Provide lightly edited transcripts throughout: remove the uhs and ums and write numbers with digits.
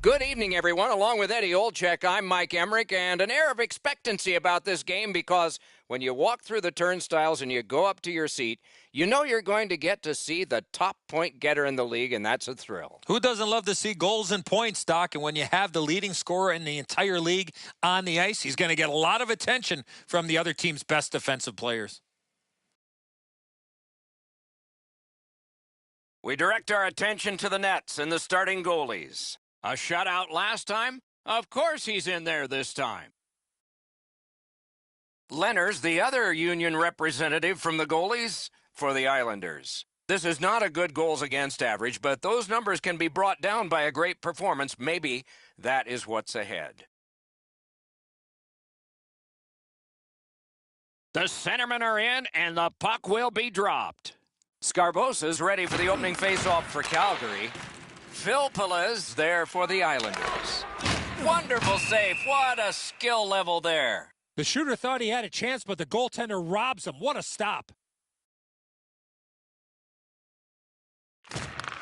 Good evening, everyone. Along with Eddie Olczyk, I'm Mike Emmerich, and an air of expectancy about this game because when you walk through the turnstiles and you go up to your seat, you know you're going to get to see the top point getter in the league, and that's a thrill. Who doesn't love to see goals and points, Doc? And when you have the leading scorer in the entire league on the ice, he's going to get a lot of attention from the other team's best defensive players. We direct our attention to the nets and the starting goalies. A shutout last time? Of course he's in there this time. Lehner's the other union representative from the goalies for the Islanders. This is not a good goals against average, but those numbers can be brought down by a great performance. Maybe that is what's ahead. The centermen are in, and the puck will be dropped. Scarbosa's ready for the opening faceoff for Calgary. Filppula's there for the Islanders. Wonderful save. What a skill level there. The shooter thought he had a chance, but the goaltender robs him. What a stop.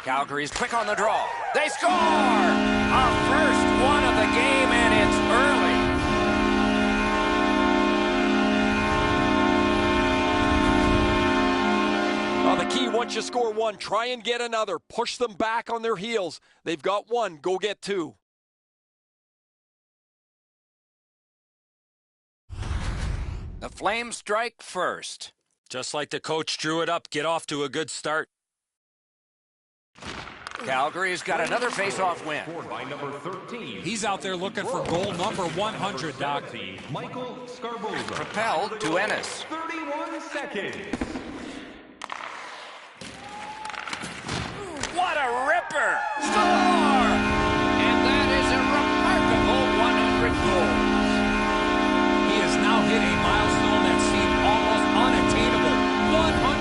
Calgary's quick on the draw. They score! Our first one of the game, and it's early. The key, once you score one, try and get another. Push them back on their heels. They've got one. Go get two. The Flames strike first. Just like the coach drew it up, get off to a good start. Calgary's got another face-off win. By number 13. He's out there looking for goal number 100, Doc. Michael Scarbosa. Propelled to Ennis. 31 seconds. What a ripper! Score! And that is a remarkable 100 goals. He has now hit a milestone that seemed almost unattainable. 100.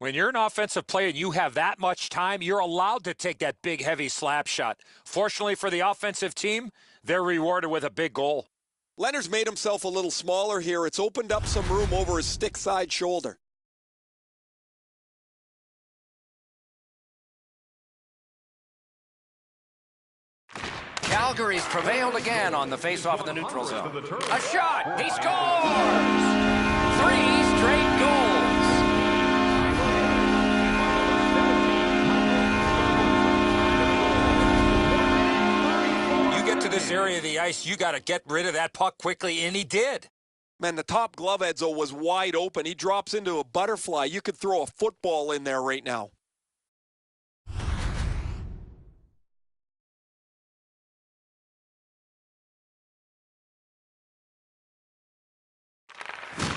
When you're an offensive player and you have that much time, you're allowed to take that big, heavy slap shot. Fortunately for the offensive team, they're rewarded with a big goal. Lehner's made himself a little smaller here. It's opened up some room over his stick side shoulder. Calgary's prevailed again on the face-off in the neutral zone. A shot! He scores! 3 straight goals. To this area of the ice, you got to get rid of that puck quickly, and he did. Man, the top glove, Edzo, was wide open. He drops into a butterfly. You could throw a football in there right now.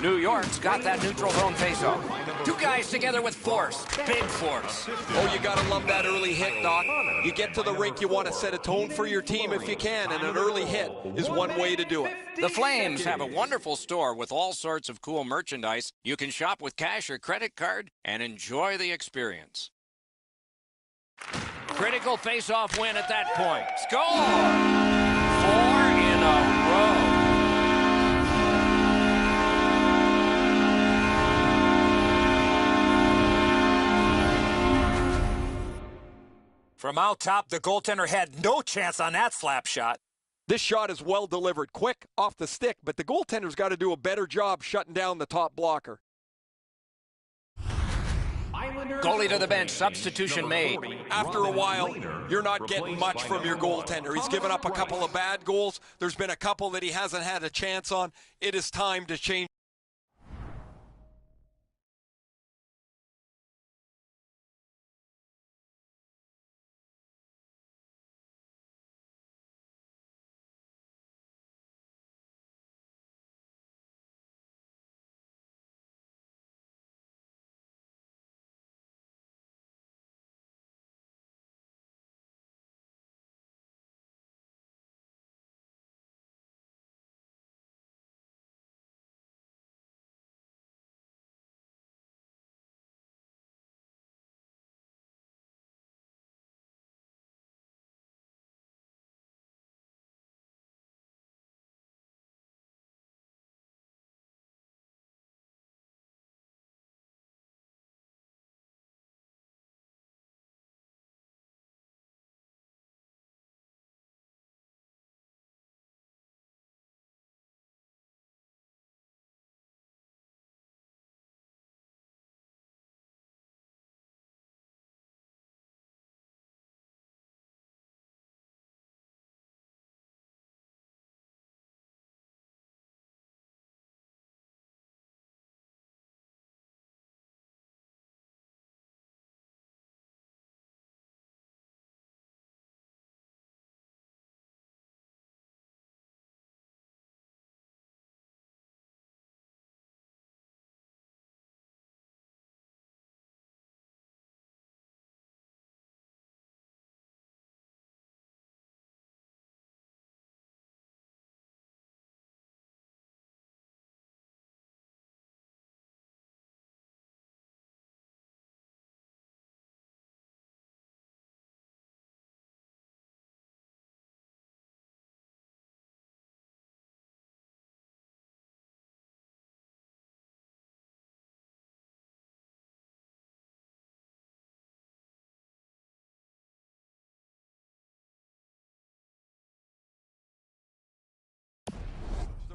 New York's got that neutral zone faceoff. 2 guys together with force. Big force. Oh, you got to love that early hit, Doc. You get to the rink, you want to set a tone for your team if you can, and an early hit is one way to do it. The Flames have a wonderful store with all sorts of cool merchandise. You can shop with cash or credit card and enjoy the experience. Critical face-off win at that point. Score! 4 in a row. From out top, the goaltender had no chance on that slap shot. This shot is well delivered, quick, off the stick, but the goaltender's got to do a better job shutting down the top blocker. Goalie to the bench, substitution made. After a while, you're not getting much from your goaltender. He's given up a couple of bad goals. There's been a couple that he hasn't had a chance on. It is time to change.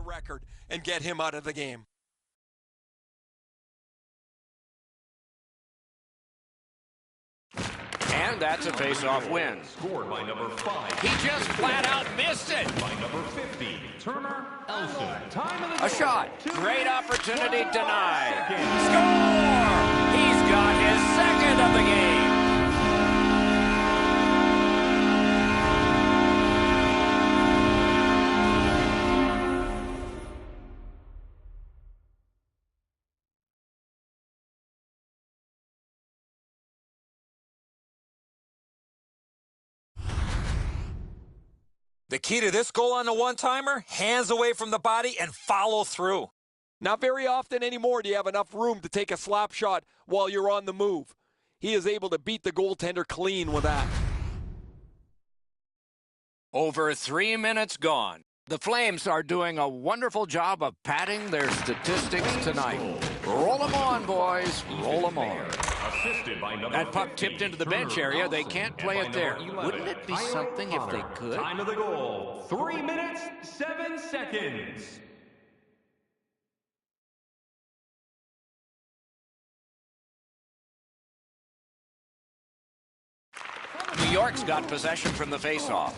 record and get him out of the game. And that's a face-off win. Scored by number 5. He just flat out missed it. By number 50, Turner Elson. Time of the A goal. shot. 2 Great opportunity denied. seconds. Score! He's got his second of the game. The key to this goal on the one-timer, hands away from the body and follow through. Not very often anymore do you have enough room to take a slap shot while you're on the move. He is able to beat the goaltender clean with that. Over 3 minutes gone. The Flames are doing a wonderful job of padding their statistics tonight. Roll them on, boys. Roll them on. Assisted by number That puck 50, tipped into the Turner bench area. They Elson. can't And play by it there. number 11, Wouldn't it be Tyler something if they Connor. could? Time of the goal, 3 minutes, 7 seconds. New York's got possession from the faceoff.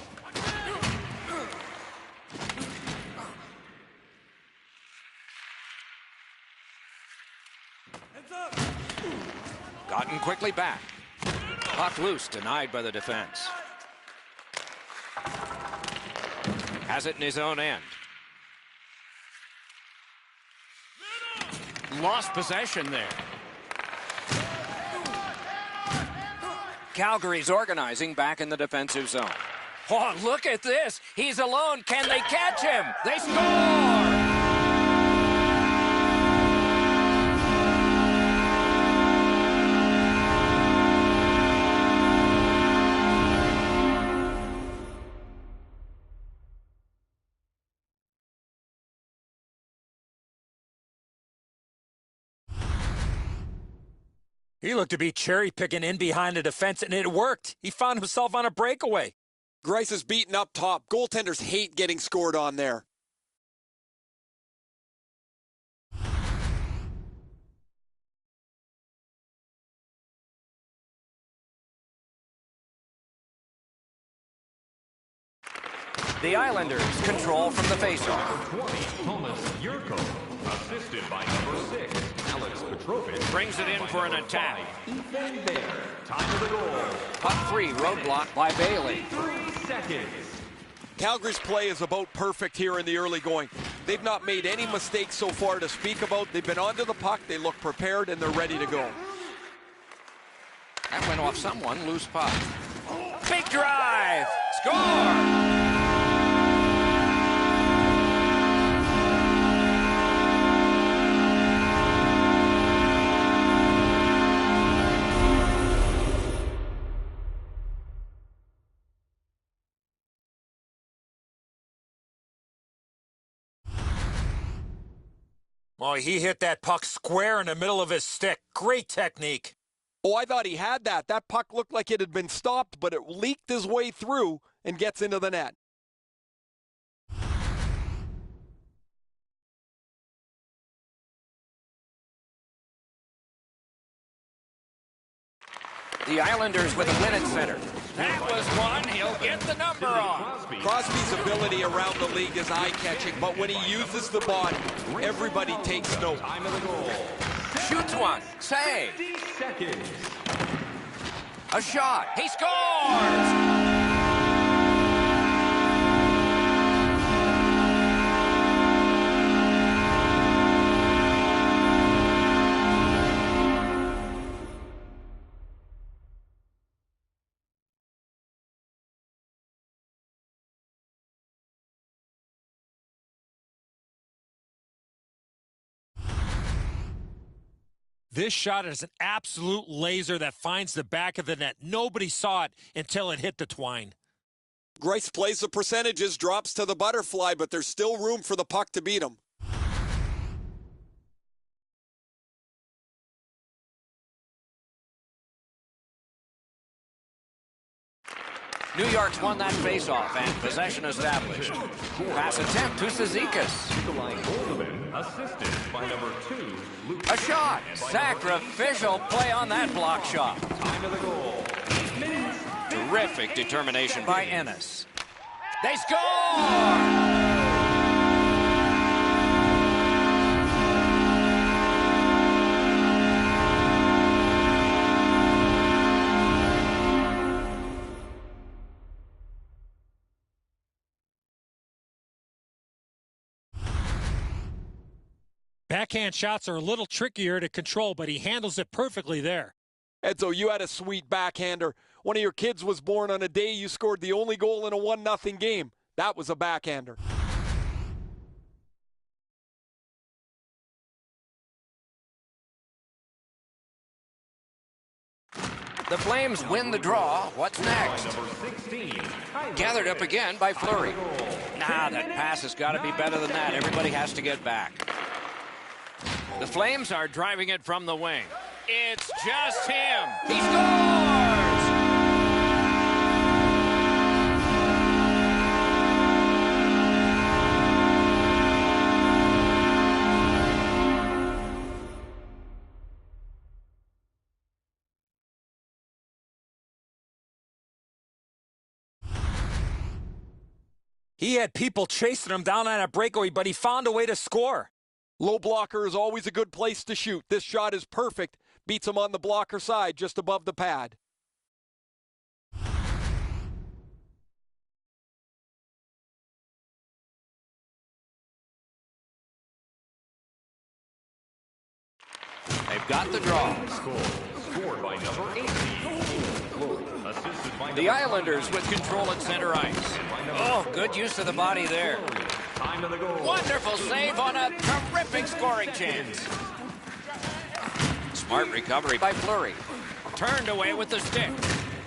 Gotten quickly back. Puck loose, denied by the defense. Has it in his own end. Lost possession there. Calgary's organizing back in the defensive zone. Oh, look at this. He's alone. Can they catch him? They score! He looked to be cherry-picking in behind the defense, and it worked. He found himself on a breakaway. Greiss is beaten up top. Goaltenders hate getting scored on there. The Islanders control from the faceoff. 20, Thomas Yurko. Assisted by number 6, Alex Petrovich. Brings it in for an attack. Ethan Bear. Time of the goal, Puck free, roadblock by Bailey. 3 seconds. Calgary's play is about perfect here in the early going. They've not made any mistakes so far to speak about. They've been onto the puck, they look prepared, and they're ready to go. That went off someone, loose puck. Big drive! Score! Oh, he hit that puck square in the middle of his stick. Great technique. Oh, I thought he had that. That puck looked like it had been stopped, but it leaked his way through and gets into the net. The Islanders with a win at center. That was one. He'll get the number on. Crosby's ability around the league is eye-catching, but when he uses the body, everybody takes note. Time of the goal, Shoots one. Save. 50 seconds. A shot. He scores! This shot is an absolute laser that finds the back of the net. Nobody saw it until it hit the twine. Greiss plays the percentages, drops to the butterfly, but there's still room for the puck to beat him. New York's won that faceoff and possession established. Pass attempt to Cizikas. Assisted by number 2, Luke. A shot. Sacrificial play on that block shot. Time of the goal. Terrific determination by Ennis. They score! Backhand shots are a little trickier to control, but he handles it perfectly there. Edzo, you had a sweet backhander. One of your kids was born on a day you scored the only goal in a 1-0 game. That was a backhander. The Flames win the draw. What's next? Number 16. Gathered up again by Fleury. Nah, that pass has got to be better than that. Everybody has to get back. The Flames are driving it from the wing. It's just him. He scores! He had people chasing him down on a breakaway, but he found a way to score. Low blocker is always a good place to shoot. This shot is perfect. Beats him on the blocker side, just above the pad. They've got the draw. Scored by number 18. Assisted by The Islanders with control at center ice. Oh, good use of the body there. Time of the goal. Wonderful save on a terrific scoring chance. Smart recovery by Fleury. Turned away with the stick.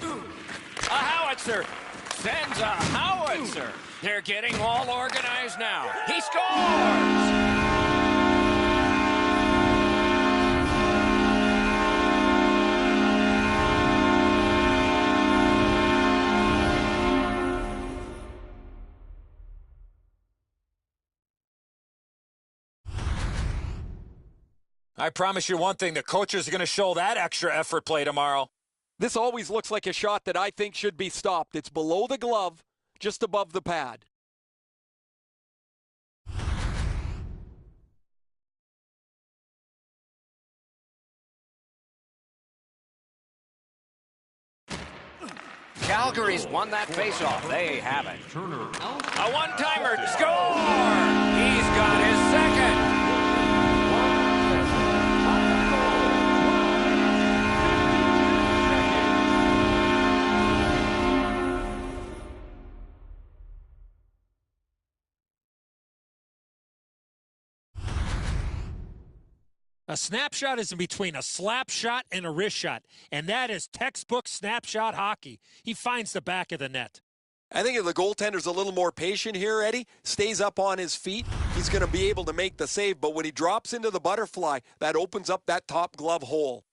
A howitzer. Sends a howitzer. They're getting all organized now. He scores! I promise you one thing, the coaches are going to show that extra effort play tomorrow. This always looks like a shot that I think should be stopped. It's below the glove, just above the pad. Calgary's won that faceoff. They have it. Turner out. A one-timer. Score! He's got his second. A snapshot is in between a slap shot and a wrist shot, and that is textbook snapshot hockey. He finds the back of the net. I think if the goaltender's a little more patient here, Eddie, stays up on his feet, he's going to be able to make the save. But when he drops into the butterfly, that opens up that top glove hole.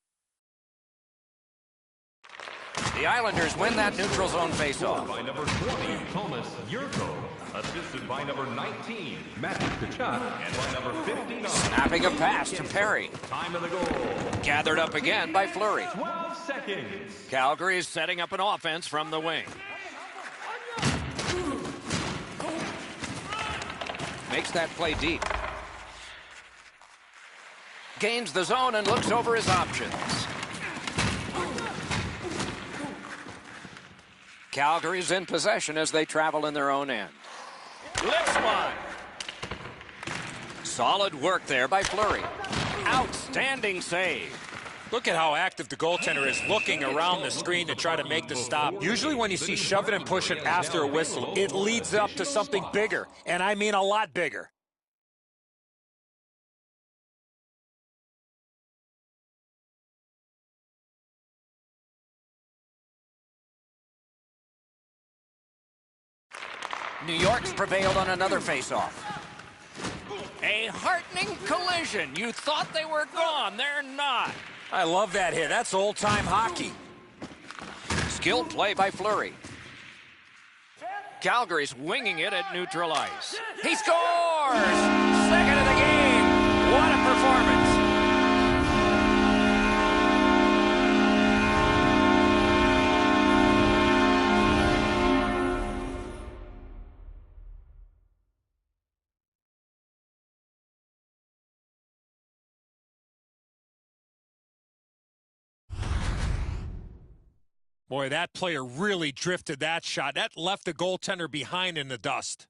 The Islanders win that neutral zone faceoff. By number 20, Thomas Yurko. Assisted by number 19, Matthew Tkachuk. And by number 59. Snapping a pass to Perry. Time of the goal. Gathered up again by Fleury. 12 seconds. Calgary is setting up an offense from the wing. Makes that play deep. Gains the zone and looks over his options. Calgary's in possession as they travel in their own end. Lifts one. Solid work there by Fleury. Outstanding save. Look at how active the goaltender is looking around the screen to try to make the stop. Usually when you see shoving and pushing after a whistle, it leads up to something bigger, and I mean a lot bigger. New York's prevailed on another faceoff. A heartening collision. You thought they were gone. They're not. I love that hit. That's old-time hockey. Skilled play by Fleury. Calgary's winging it at neutral ice. He scores! Second of the game. What a performance. Boy, that player really drifted that shot. That left the goaltender behind in the dust.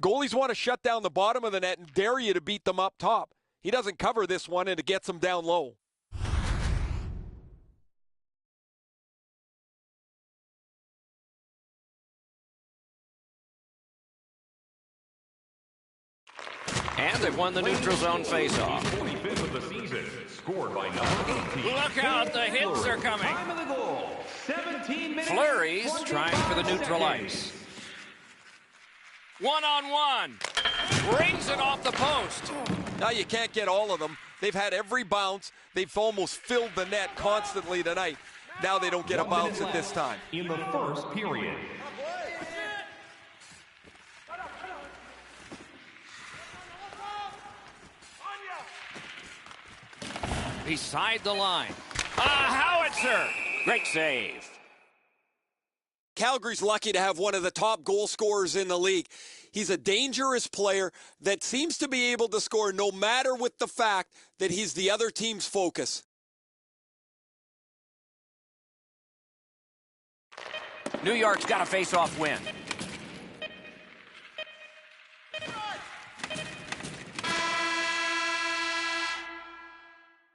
Goalies want to shut down the bottom of the net and dare you to beat them up top. He doesn't cover this one, and it gets them down low. And they've won the neutral zone faceoff. 45th of the season, scored by number 18. Look out, the hits are coming. Time of the goal, 17 minutes. Fleury's trying for the neutral ice. One-on-one. Brings it off the post. Now you can't get all of them. They've had every bounce. They've almost filled the net constantly tonight. Now they don't get a bounce at this time. In the first period. Beside the line. A howitzer. Great save. Calgary's lucky to have one of the top goal scorers in the league. He's a dangerous player that seems to be able to score no matter with the fact that he's the other team's focus. New York's got a face-off win.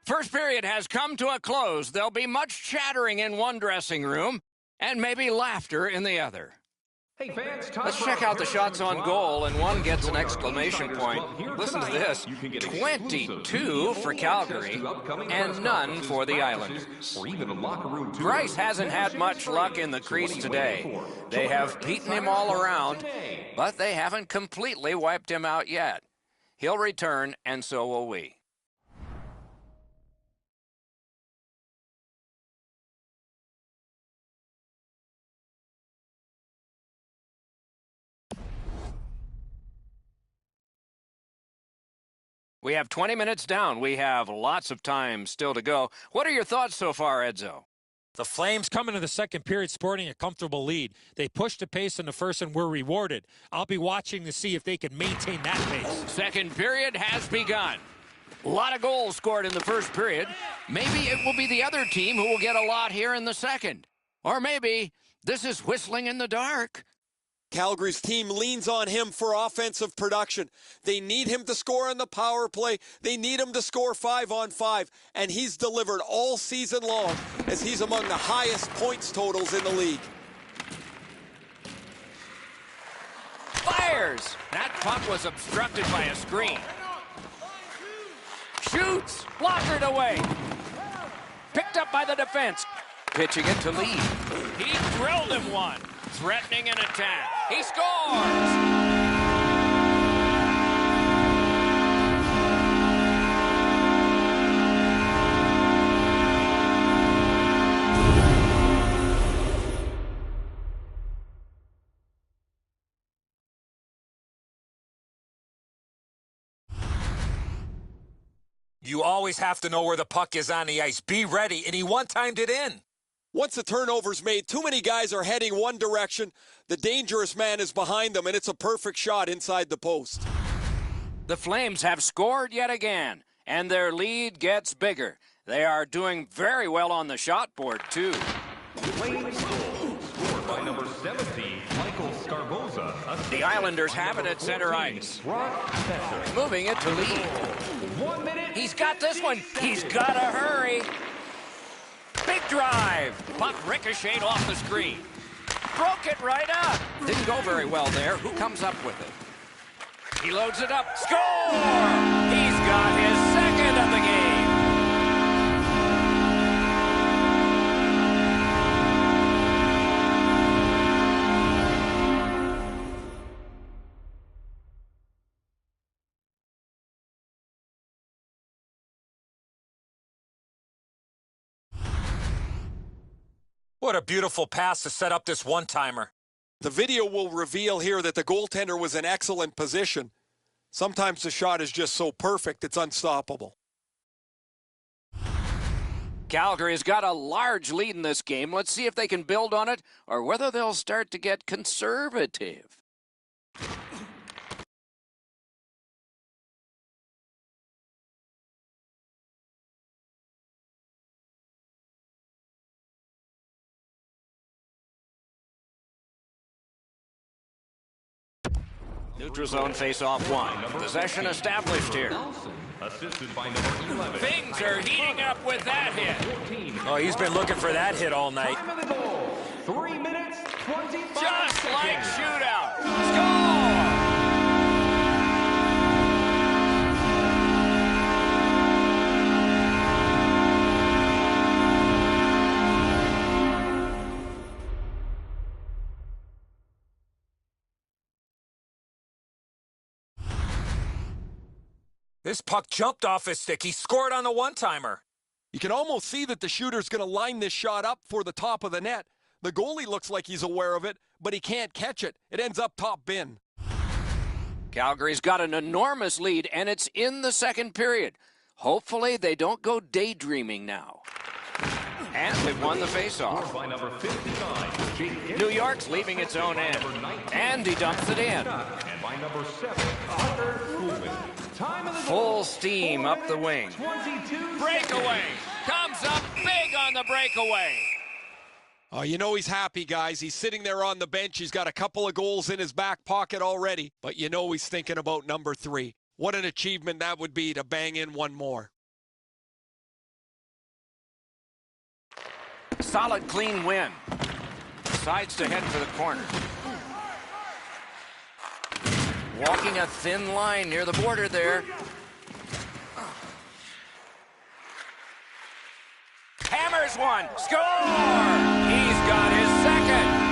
First period has come to a close. There'll be much chattering in one dressing room and maybe laughter in the other. Hey fans, Let's check out the shots on goal, and one gets an exclamation point. Listen to this, 22 for Calgary and none for the Islanders. Bryce hasn't had much luck in the crease today. They have beaten him all around, but they haven't completely wiped him out yet. He'll return, and so will we. We have 20 minutes down. We have lots of time still to go. What are your thoughts so far, Edzo? The Flames come into the second period sporting a comfortable lead. They pushed the pace in the first and were rewarded. I'll be watching to see if they can maintain that pace. Second period has begun. A lot of goals scored in the first period. Maybe it will be the other team who will get a lot here in the second. Or maybe this is whistling in the dark. Calgary's team leans on him for offensive production. They need him to score on the power play. They need him to score 5-on-5. And he's delivered all season long as he's among the highest points totals in the league. Fires! That puck was obstructed by a screen. Shoots! Blockered away. Picked up by the defense. Pitching it to Lee. He drilled him one. Threatening an attack. He scores! You always have to know where the puck is on the ice. Be ready, and he one-timed it in. Once the turnover's made, too many guys are heading one direction. The dangerous man is behind them, and it's a perfect shot inside the post. The Flames have scored yet again, and their lead gets bigger. They are doing very well on the shot board, too. Flames goal, scored by number 17, Michael Scarboza. The Islanders have it at center ice. Moving it to Lee. 1 minute. He's got this one. He's got to hurry. Big drive. Puck ricocheted off the screen. Broke it right up. Didn't go very well there. Who comes up with it? He loads it up. Score! He's got his second of the game. What a beautiful pass to set up this one-timer. The video will reveal here that the goaltender was in excellent position. Sometimes the shot is just so perfect, it's unstoppable. Calgary's got a large lead in this game. Let's see if they can build on it or whether they'll start to get conservative. Neutral zone face-off one. Possession established here. Assisted by number 11. Things are heating up with that hit. Oh, he's been looking for that hit all night. Time of the goal. 3 minutes, 25 Just like seconds. shootout. Score! This puck jumped off his stick. He scored on the one-timer. You can almost see that the shooter's going to line this shot up for the top of the net. The goalie looks like he's aware of it, but he can't catch it. It ends up top bin. Calgary's got an enormous lead, and it's in the second period. Hopefully they don't go daydreaming now. And they've won the faceoff. By number 59, Jake New York's leaving its own end. And he dumps it in. And by number 7, Hunter Coolman. Time of the Full goal. steam up the wing. 22 Breakaway. Comes up big on the breakaway. Oh, you know he's happy, guys. He's sitting there on the bench. He's got a couple of goals in his back pocket already. But you know he's thinking about number 3. What an achievement that would be to bang in one more. Solid, clean win. Decides to head for the corner. Walking a thin line near the border there. Hammers one. Score! He's got his second.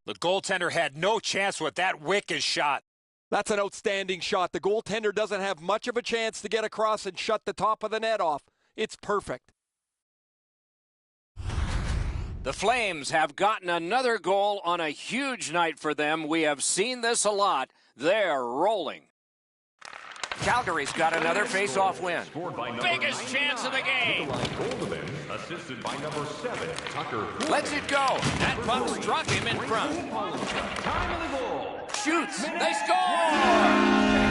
The goaltender had no chance with that wicked shot. That's an outstanding shot. The goaltender doesn't have much of a chance to get across and shut the top of the net off. It's perfect. The Flames have gotten another goal on a huge night for them. We have seen this a lot. They're rolling. Calgary's got another face-off win. Scored by number Biggest chance of the game. Golden, assisted by number 7, Tucker. Lets it go. That puck struck him in front. Time of the goal. Shoots. They score!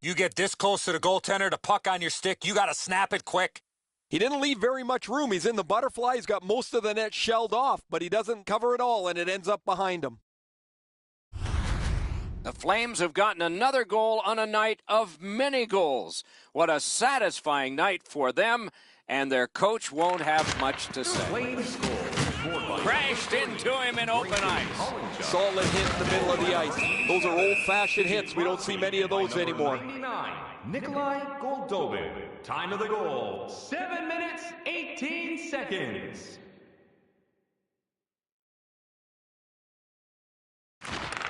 You get this close to the goaltender, the puck on your stick, you got to snap it quick. He didn't leave very much room. He's in the butterfly. He's got most of the net shelled off, but he doesn't cover it all, and it ends up behind him. The Flames have gotten another goal on a night of many goals. What a satisfying night for them, and their coach won't have much to say. Flames score. Scored by Crashed into him in open ice. Solid hit in the middle of the ice. Those are old-fashioned hits. We don't see many of those anymore. 99, Nikolai Goldobin. Time of the goal, 7 minutes, 18 seconds.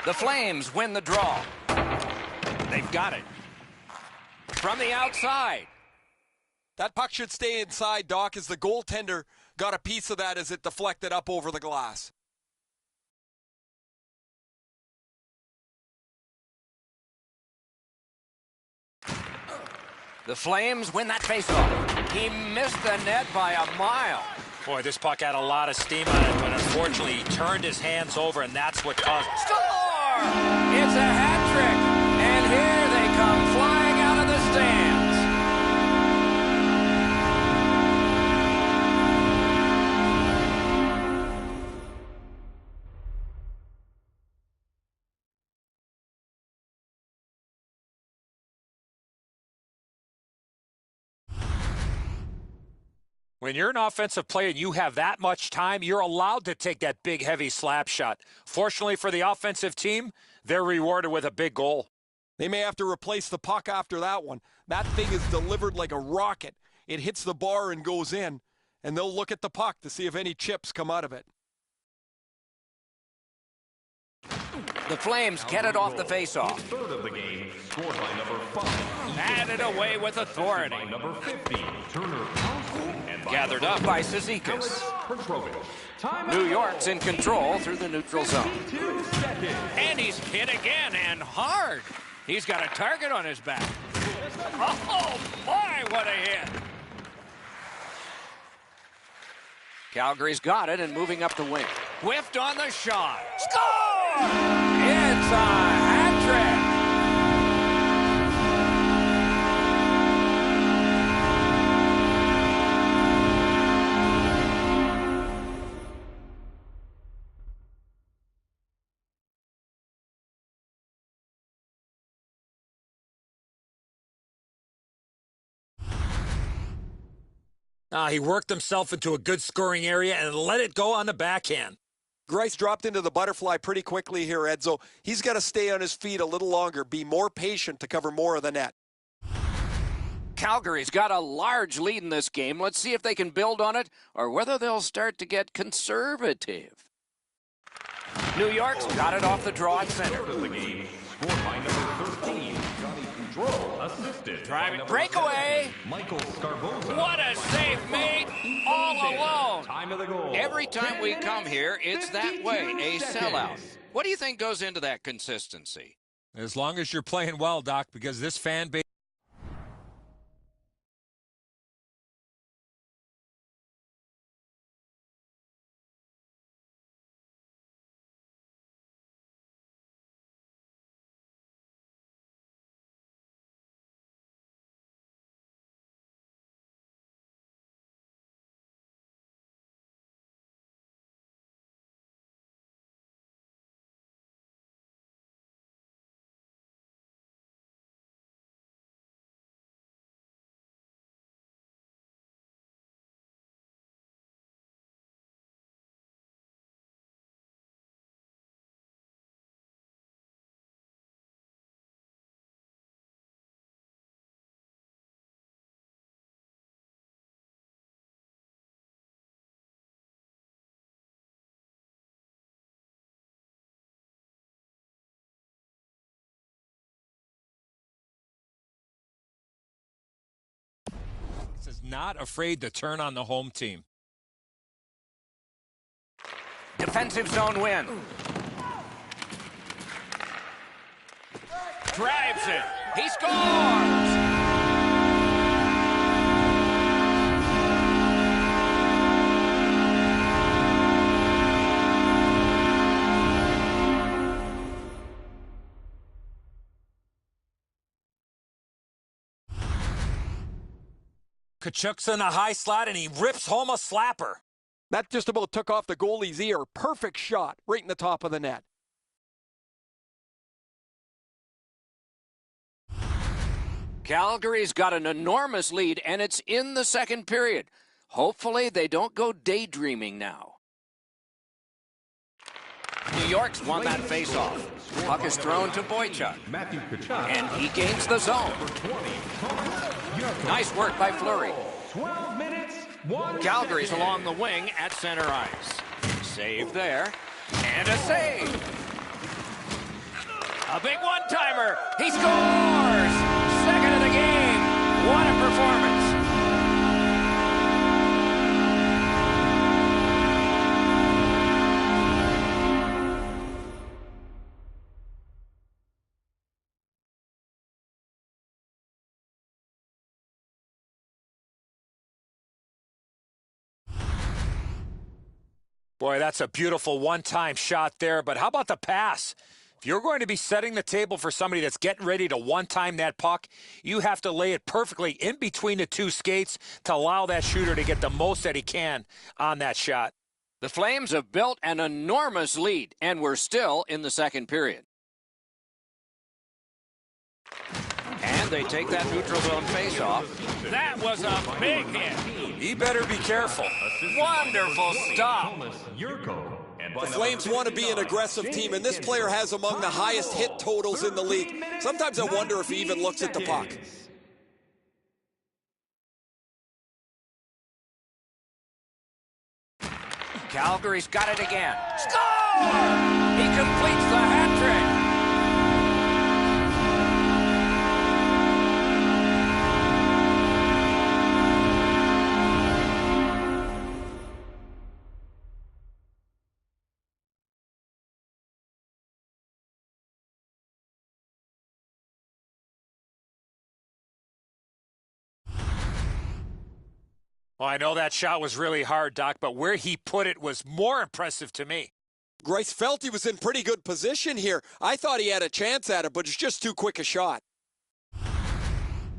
The Flames win the draw. They've got it. From the outside. That puck should stay inside, Doc, as the goaltender got a piece of that as it deflected up over the glass. The Flames win that faceoff. He missed the net by a mile. Boy, this puck had a lot of steam on it, but unfortunately he turned his hands over, and that's what caused... Score! It's a hat trick. And here they come flying out of the stands. When you're an offensive player and you have that much time, you're allowed to take that big, heavy slap shot. Fortunately for the offensive team, they're rewarded with a big goal. They may have to replace the puck after that one. That thing is delivered like a rocket. It hits the bar and goes in, and they'll look at the puck to see if any chips come out of it. The Flames get it off the faceoff. Third of the game, scored by number 5. Batted away with authority. By number 50, Turner Townsend. And by Gathered number up by Cizikas. Petrovic. Time New York's in control through the neutral zone. 2 seconds. And he's hit again, and hard. He's got a target on his back. Oh, my, what a hit. Calgary's got it and moving up the wing. Whiffed on the shot. Score! It's a hat trick. He worked himself into a good scoring area and let it go on the backhand. Greiss dropped into the butterfly pretty quickly here, Edzo. He's got to stay on his feet a little longer, be more patient to cover more of the net. Calgary's got a large lead in this game. Let's see if they can build on it or whether they'll start to get conservative. New York's got it off the draw at center. Third of the game, scored by number 13, Johnny Gaudreau. Assisted. Driving breakaway. Michael Scarboza. What a save made all alone. Time of the goal. Every time we come here, it's that way, a 52 sellout. seconds. What do you think goes into that consistency? As long as you're playing well, Doc, because this fan base. Is not afraid to turn on the home team. Defensive zone win. Drives it. He scores! Kachuk's in a high slot, and he rips home a slapper. That just about took off the goalie's ear. Perfect shot right in the top of the net. Calgary's got an enormous lead, and it's in the second period. Hopefully, they don't go daydreaming now. New York's won that faceoff. Puck is thrown to Boychuk, Matthew Tkachuk. and he gains the zone. Nice work by Fleury. 12 minutes, 1 Calgary's second. along the wing at center ice. Save there, and a save. A big one-timer. He scores! Second of the game. What a performance. Boy, that's a beautiful one-time shot there, but how about the pass? If you're going to be setting the table for somebody that's getting ready to one-time that puck, you have to lay it perfectly in between the two skates to allow that shooter to get the most that he can on that shot. The Flames have built an enormous lead, and we're still in the second period. And they take that neutral zone faceoff. That was a big hit. He better be careful. Wonderful stop. The Flames want to be an aggressive team, and this player has among the highest hit totals in the league. Sometimes I wonder if he even looks at the puck. Calgary's got it again. Score! He completes the hat trick. Well, I know that shot was really hard, Doc, but where he put it was more impressive to me. Greiss felt he was in pretty good position here. I thought he had a chance at it, but it's just too quick a shot.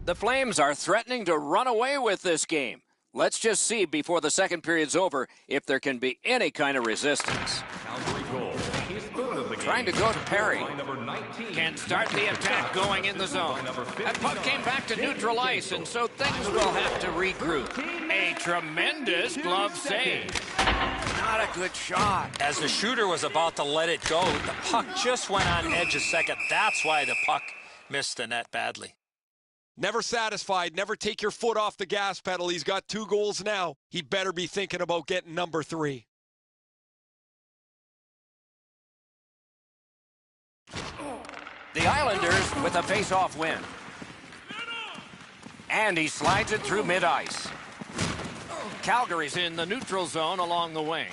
The Flames are threatening to run away with this game. Let's just see before the second period's over if there can be any kind of resistance. Trying to go to Perry. Can start the attack going in the zone. That puck came back to neutral ice, and so things will have to regroup. A tremendous glove save. Not a good shot. As the shooter was about to let it go, the puck just went on edge a second. That's why the puck missed the net badly. Never satisfied. Never take your foot off the gas pedal. He's got 2 goals now. He better be thinking about getting number 3. The Islanders with a face-off win. And he slides it through mid-ice. Calgary's in the neutral zone along the wing.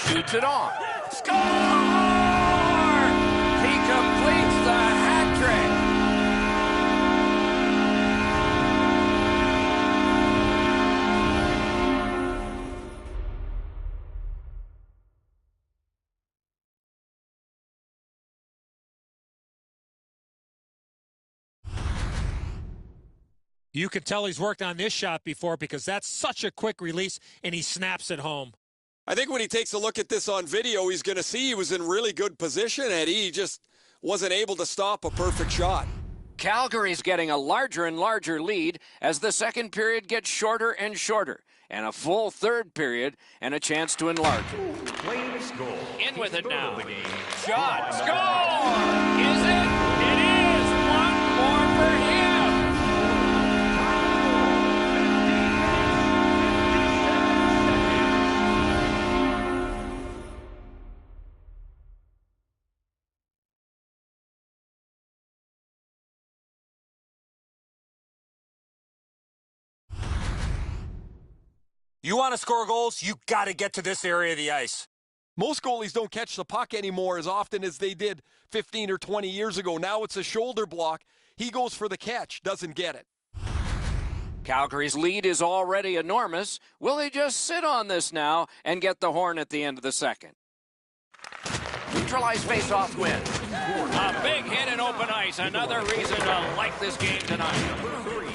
Shoots it on. Score! He completes the hat trick. You can tell he's worked on this shot before because that's such a quick release, and he snaps it home. I think when he takes a look at this on video, he's going to see he was in really good position, Eddie. He just wasn't able to stop a perfect shot. Calgary's getting a larger and larger lead as the second period gets shorter and shorter, and a full third period and a chance to enlarge it. In with it now. Shot. Score! Is it? It is. One more for him. You want to score goals, you got to get to this area of the ice. Most goalies don't catch the puck anymore as often as they did 15 or 20 years ago. Now it's a shoulder block. He goes for the catch, doesn't get it. Calgary's lead is already enormous. Will they just sit on this now and get the horn at the end of the second? Neutralized face-off win. A big hit in open ice. Another reason to like this game tonight.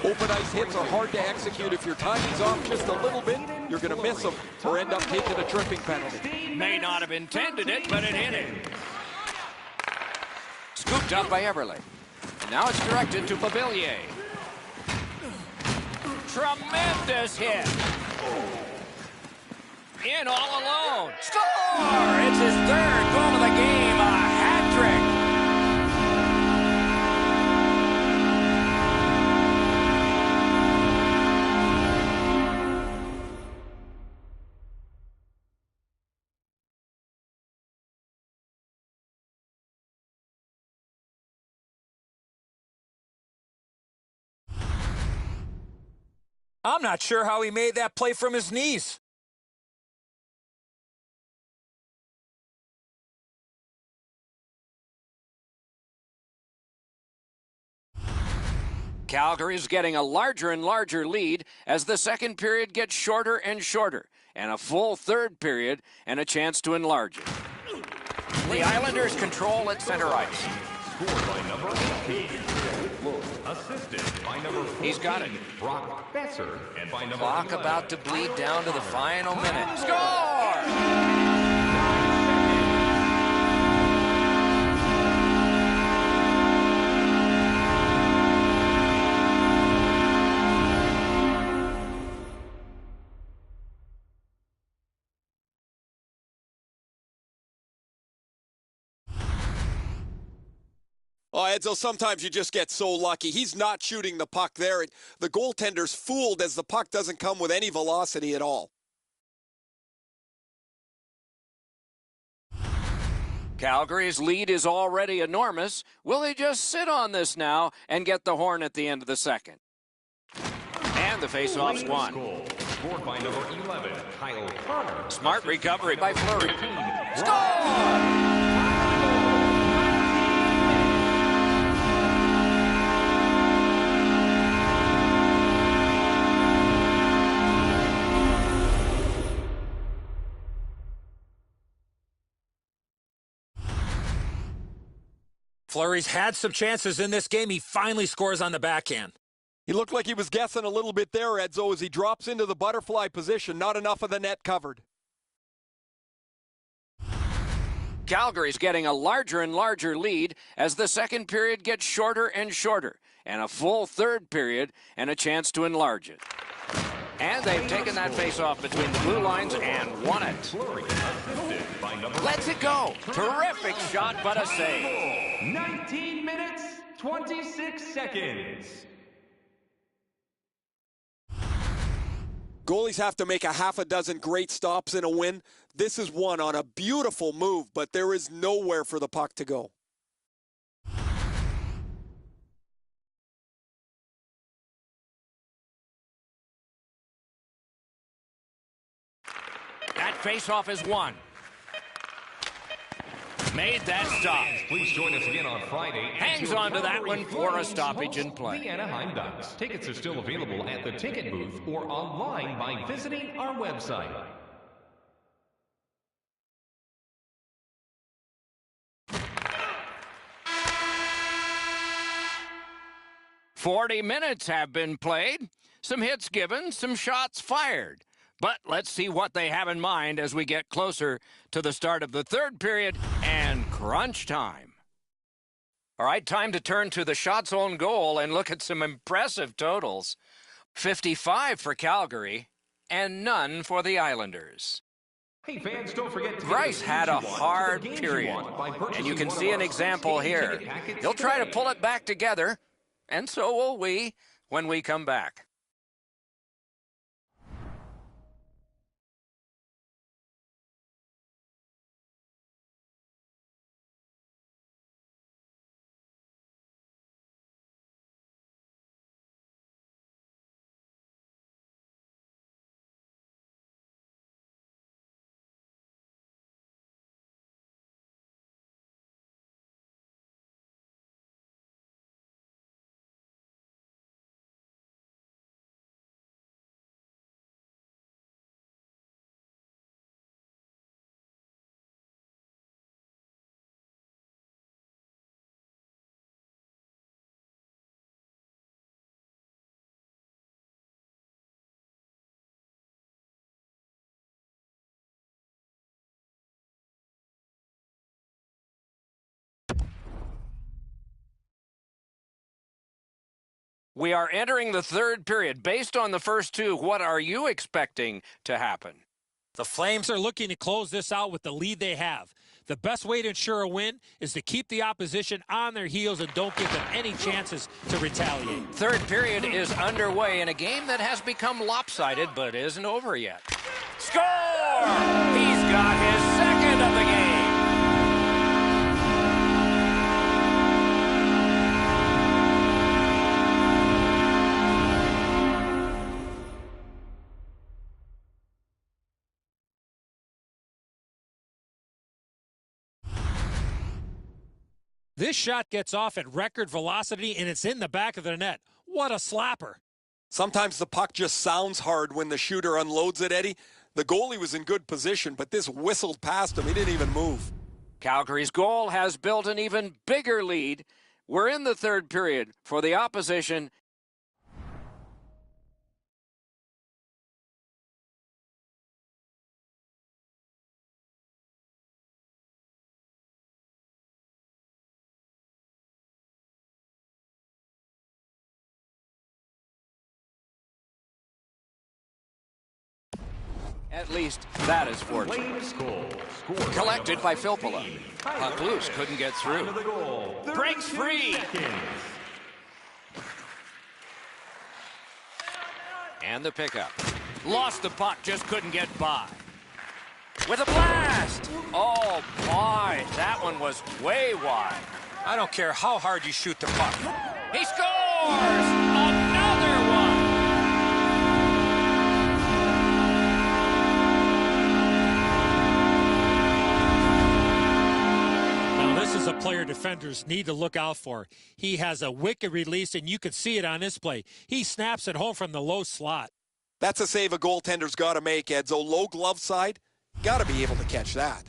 Open ice hits are hard to execute. If your timing's off just a little bit, you're going to miss them or end up taking a tripping penalty. May not have intended it, but it hit him. Scooped up by Everly. And now it's directed to Babillier. Tremendous hit. In all alone. Score! It's his third goal of the game. A hat trick. I'm not sure how he made that play from his knees. Calgary's getting a larger and larger lead as the second period gets shorter and shorter, and a full third period and a chance to enlarge it. The Islanders control at center ice. Scored by number 18. Assisted by number 14. He's got it. Brock Besser. And by number Clock 11. about to bleed down to the final minute. Score! Oh, Edzo, sometimes you just get so lucky. He's not shooting the puck there. The goaltender's fooled as the puck doesn't come with any velocity at all. Calgary's lead is already enormous. Will they just sit on this now and get the horn at the end of the second? And the faceoff's won. Scored by number 11, Kyle Connor. Smart recovery by Fleury. Score! Fleury's had some chances in this game. He finally scores on the backhand. He looked like he was guessing a little bit there, Edzo, as he drops into the butterfly position. Not enough of the net covered. Calgary's getting a larger and larger lead as the second period gets shorter and shorter, and a full third period and a chance to enlarge it. And they've taken that face-off between the blue lines and won it. Let's it go. Terrific shot, but a save. 19 minutes, 26 seconds. Goalies have to make a half a dozen great stops in a win. This is one on a beautiful move, but there is nowhere for the puck to go. That face-off is won. Made that stop. Please join us again on Friday. Hangs on to that one for a stoppage in play. The Anaheim Ducks. Tickets are still available at the ticket booth or online by visiting our website. "40 minutes have been played, some hits given, some shots fired. But let's see what they have in mind as we get closer to the start of the third period and crunch time." All right, time to turn to the shots on goal and look at some impressive totals. 55 for Calgary and none for the Islanders. Hey fans, don't forget to Bryce had a hard period, and you can see an example here. He'll try to pull it back together, and so will we when we come back. We are entering the third period. Based on the first two, what are you expecting to happen? The Flames are looking to close this out with the lead they have. The best way to ensure a win is to keep the opposition on their heels and don't give them any chances to retaliate. Third period is underway in a game that has become lopsided but isn't over yet. Score! He's got his second of the game. This shot gets off at record velocity, and it's in the back of the net. What a slapper. Sometimes the puck just sounds hard when the shooter unloads it, Eddie. The goalie was in good position, but this whistled past him. He didn't even move. Calgary's goal has built an even bigger lead. We're in the third period. For the opposition, At least that is fortunate. Flames goal. Scored Collected by Filppula. Tyler Puck couldn't get Time through. of the goal. Breaks 32 free. seconds. And the pickup. Lost the puck, just couldn't get by. With a blast! Oh, my. That one was way wide. I don't care how hard you shoot the puck. He scores! Another one! Now, this is a player defenders need to look out for. He has a wicked release, and you can see it on this play. He snaps it home from the low slot. That's a save a goaltender's got to make, Edzo. Low glove side, got to be able to catch that.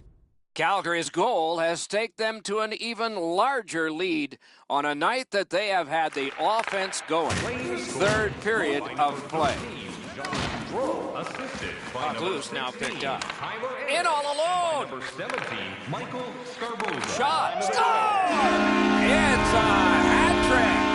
Calgary's goal has taken them to an even larger lead on a night that they have had the offense going. Third period of play. Assisted by Puck number loose, now 16, picked up. Tyler In all alone. Number 17, Michael Scarboza. Shot. Score! It's a hat trick.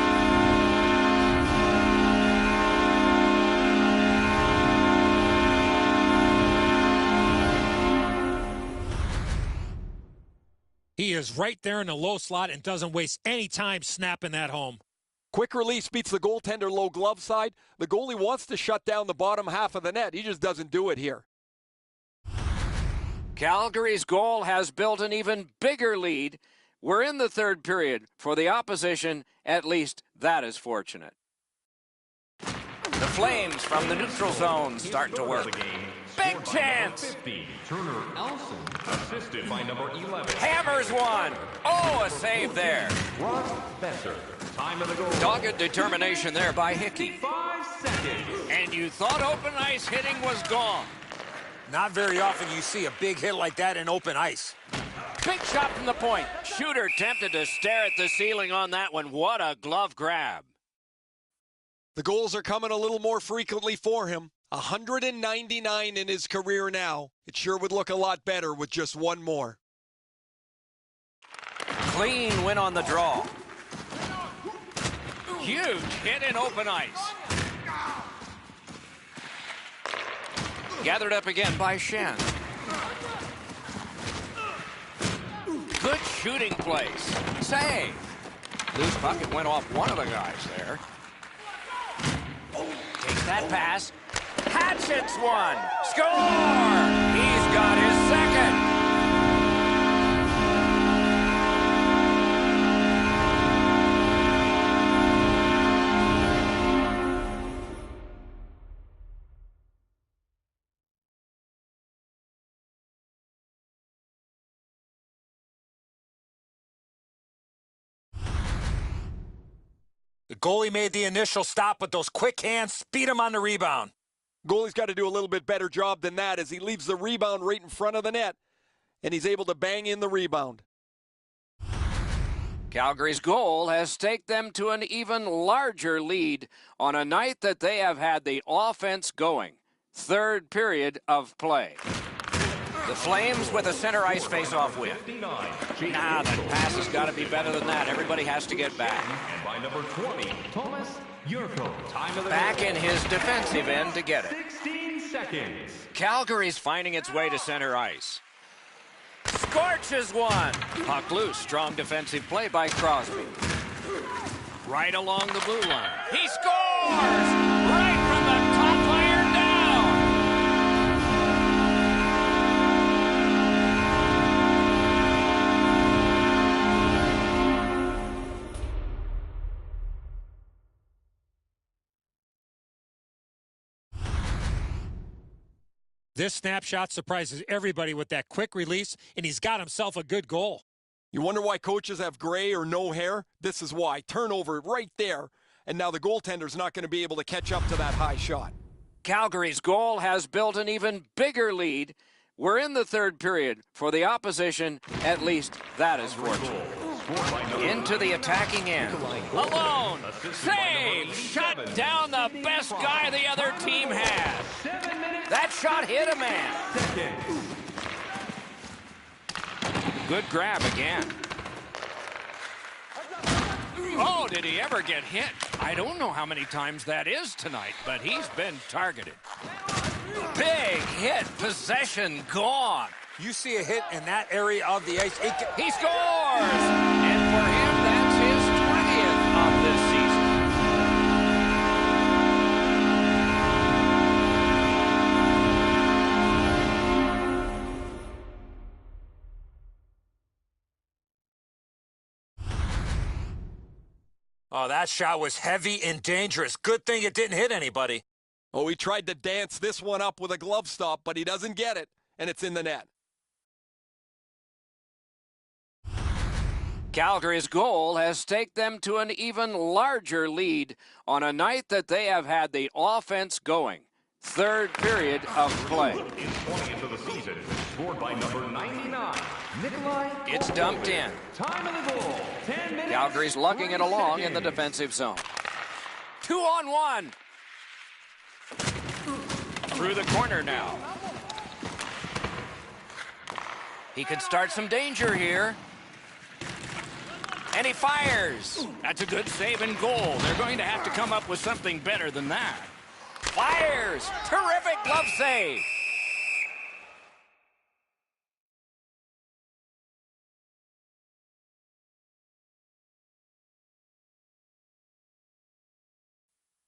He is right there in the low slot and doesn't waste any time snapping that home. Quick release beats the goaltender low glove side. The goalie wants to shut down the bottom half of the net. He just doesn't do it here. Calgary's goal has built an even bigger lead. We're in the third period. For the opposition, at least that is fortunate. The Flames from the neutral zone start to work. Big chance! 50, Turner Elson. Assisted by number 11. Hammers one. Oh, a save there. Ross Besser. Time of the goal. Dogged determination there by Hickey. 5 seconds. And you thought open ice hitting was gone. Not very often you see a big hit like that in open ice. Big shot from the point. Shooter tempted to stare at the ceiling on that one. What a glove grab. The goals are coming a little more frequently for him. 199 in his career now. It sure would look a lot better with just one more. Clean win on the draw. Huge hit in open ice. Gathered up again by Shen. Good shooting place. Save. Loose puck, it went off one of the guys there. Takes that pass. Hatchets one. Score! He's got his second. The goalie made the initial stop, but those quick hands speed him on the rebound. Goalie's got to do a little bit better job than that as he leaves the rebound right in front of the net, and he's able to bang in the rebound. Calgary's goal has taken them to an even larger lead on a night that they have had the offense going. Third period of play. The Flames with a center ice face-off win. 59. Nah, that pass has got to be better than that. Everybody has to get back. And by number 20, Thomas Yurko. Time of the Back goal. in his defensive end to get it. 16 seconds. Calgary's finding its way to center ice. Scorches one. Puck loose. Strong defensive play by Crosby. Right along the blue line. He scores! Right from the top iron down. This snapshot surprises everybody with that quick release, and he's got himself a good goal. You wonder why coaches have gray or no hair? This is why. Turnover right there, and now the goaltender's not going to be able to catch up to that high shot. Calgary's goal has built an even bigger lead. We're in the third period. For the opposition, at least that is fortunate. Into the attacking end. Alone. Save. Shut down the best guy the other team has. That shot hit a man. Good grab again. Oh, did he ever get hit? I don't know how many times that is tonight, but he's been targeted. Big hit, possession gone. You see a hit in that area of the ice. He scores! And for him, that's his 20th of this season. Oh, that shot was heavy and dangerous. Good thing it didn't hit anybody. Oh, he tried to dance this one up with a glove stop, but he doesn't get it, and it's in the net. Calgary's goal has taken them to an even larger lead on a night that they have had the offense going. Third period of play. His 20th of the season, scored by number 99, Nikolai. It's dumped in. Time of the goal, 10 minutes. Calgary's lugging it 20 along in the seconds. defensive zone. 2-on-1. Through the corner now. He could start some danger here. And he fires. That's a good save and goal. They're going to have to come up with something better than that. Fires. Terrific glove save.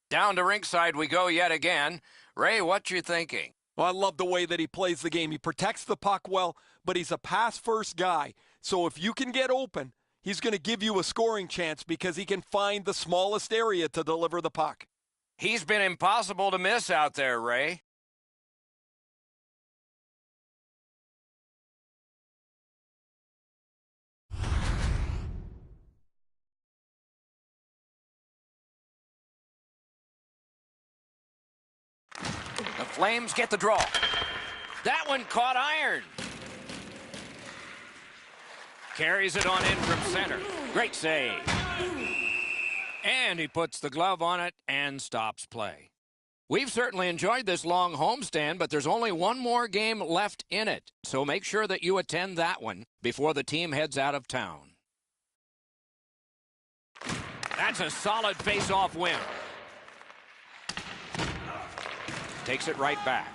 Down to ringside we go yet again. Ray, what you thinking? Well, I love the way that he plays the game. He protects the puck well, but he's a pass-first guy. So if you can get open, he's going to give you a scoring chance because he can find the smallest area to deliver the puck. He's been impossible to miss out there, Ray. The Flames get the draw. That one caught iron. Carries it on in from center. Great save. And he puts the glove on it and stops play. We've certainly enjoyed this long homestand, but there's only one more game left in it. So make sure that you attend that one before the team heads out of town. That's a solid face-off win. Takes it right back.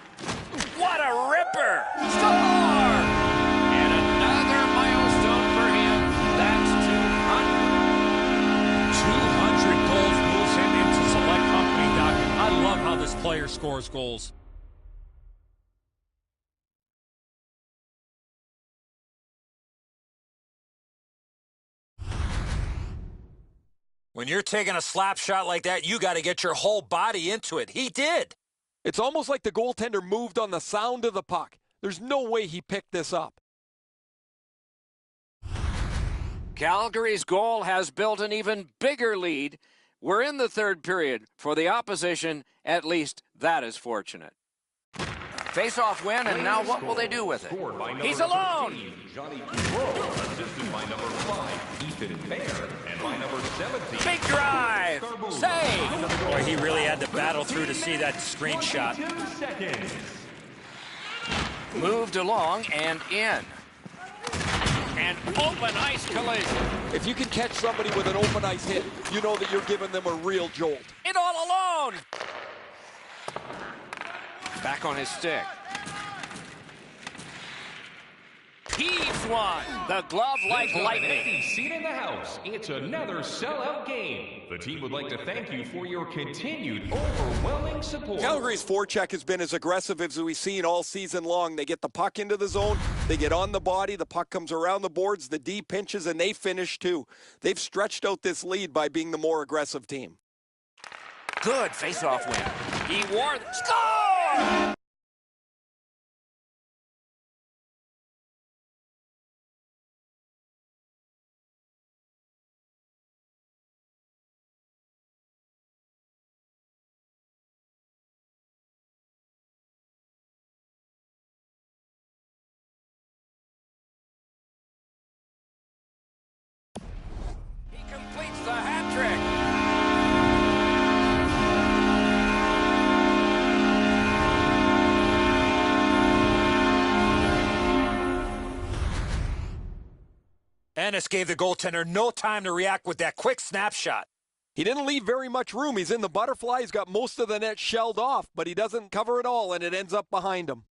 What a ripper! Score! And another milestone for him. That's 200. 200 goals moves him into select company, Doc. I love how this player scores goals. When you're taking a slap shot like that, you got to get your whole body into it. He did. It's almost like the goaltender moved on the sound of the puck. There's no way he picked this up. Calgary's goal has built an even bigger lead. We're in the third period. For the opposition, at least that is fortunate. Face-off win, and now what will they do with it? He's alone! 13, Johnny Gaudreau, assisted by number 5, Ethan Bear, and by number 17. Big drive! Save! Boy, he really had to battle through to see that screenshot. 22 seconds. Moved along and in. An open ice collision. If you can catch somebody with an open ice hit, you know that you're giving them a real jolt. It all alone! Back on his stick. Heaves one. The glove like lightning. Empty seat in the house. It's another sellout game. The team would like to thank you for your continued overwhelming support. Calgary's forecheck has been as aggressive as we've seen all season long. They get the puck into the zone, they get on the body, the puck comes around the boards, the D pinches, and they finish too. They've stretched out this lead by being the more aggressive team. Good face-off win. He wore the score! He completes the hat trick. Ennis gave the goaltender no time to react with that quick snapshot. He didn't leave very much room. He's in the butterfly. He's got most of the net shelled off, but he doesn't cover it all, and it ends up behind him.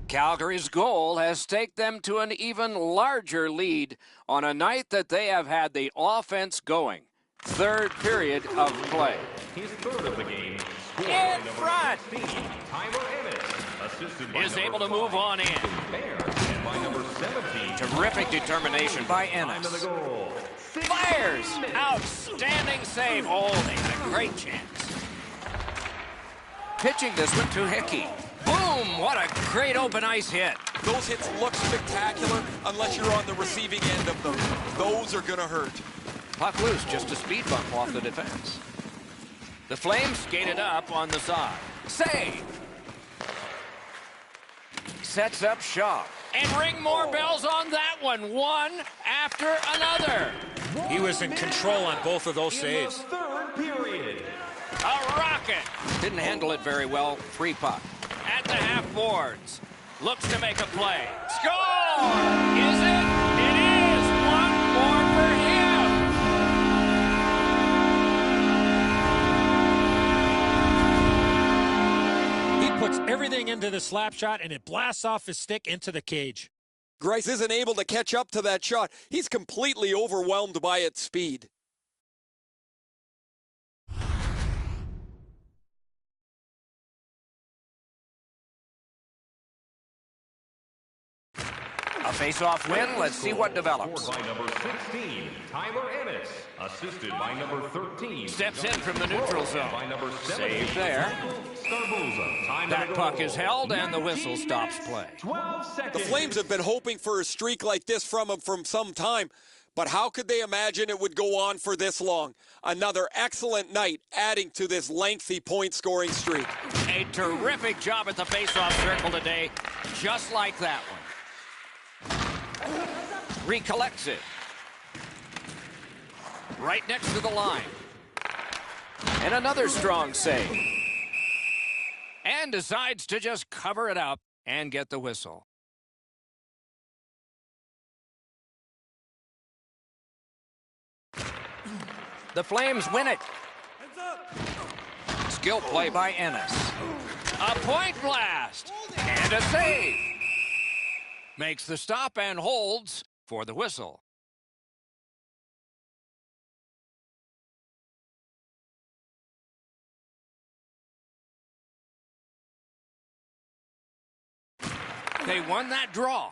Calgary's goal has taken them to an even larger lead on a night that they have had the offense going. Third period of play. His third of the game. In front. Tyler Ennis, assisted by Is number able to move 5, on in. Bear, and by number 17. Terrific determination by Time Ennis. to the goal. Fires! Outstanding save. Oh, they had a great chance. Pitching this one to Hickey. Boom! What a great open ice hit. Those hits look spectacular unless you're on the receiving end of them. Those are going to hurt. Puck loose, just a speed bump off the defense. The Flames skated up on the side. Save! Sets up Shaw. And ring more bells on that one. One after another. He was in control on both of those saves. In the third period. A rocket. Didn't handle it very well. Free puck. At the half boards. Looks to make a play. Score! Is it? It is. One more for him. He puts everything into the slap shot, and it blasts off his stick into the cage. Grice isn't able to catch up to that shot. He's completely overwhelmed by its speed. A face-off win. Let's see what develops. Scored by number 16, Tyler Ennis. Assisted by number 13. Steps in from the neutral zone. By number 17, Save there. Scarboza. Time That to puck go. is held, and the whistle 19 stops minutes, play. 12 seconds. The Flames have been hoping for a streak like this from him from some time, but how could they imagine it would go on for this long? Another excellent night adding to this lengthy point-scoring streak. A terrific job at the face-off circle today, just like that one. Recollects it. Right next to the line. And another strong save. And decides to just cover it up and get the whistle. The Flames win it. Skill play by Ennis. A point blast. And a save. Makes the stop and holds for the whistle. They won that draw.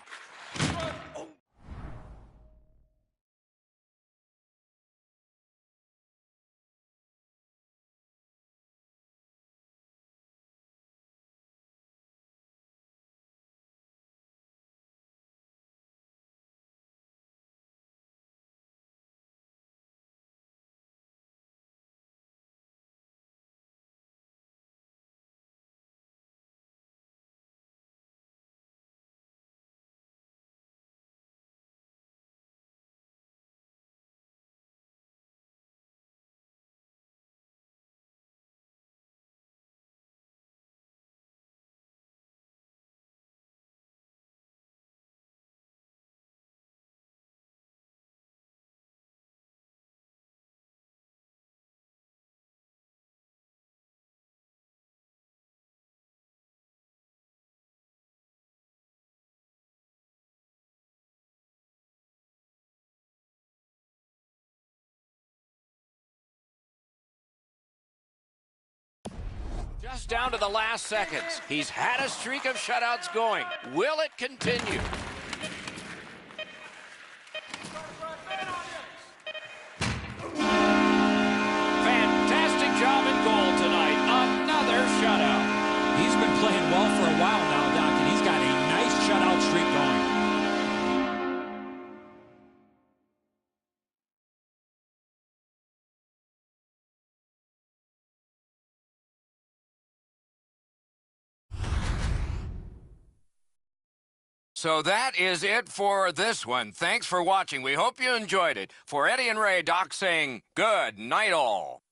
Just down to the last seconds. He's had a streak of shutouts going. Will it continue? Fantastic job in goal tonight. Another shutout. He's been playing well for a while now, Doc, and he's got a nice shutout streak going. So that is it for this one. Thanks for watching. We hope you enjoyed it. For Eddie and Ray, Doc saying good night all.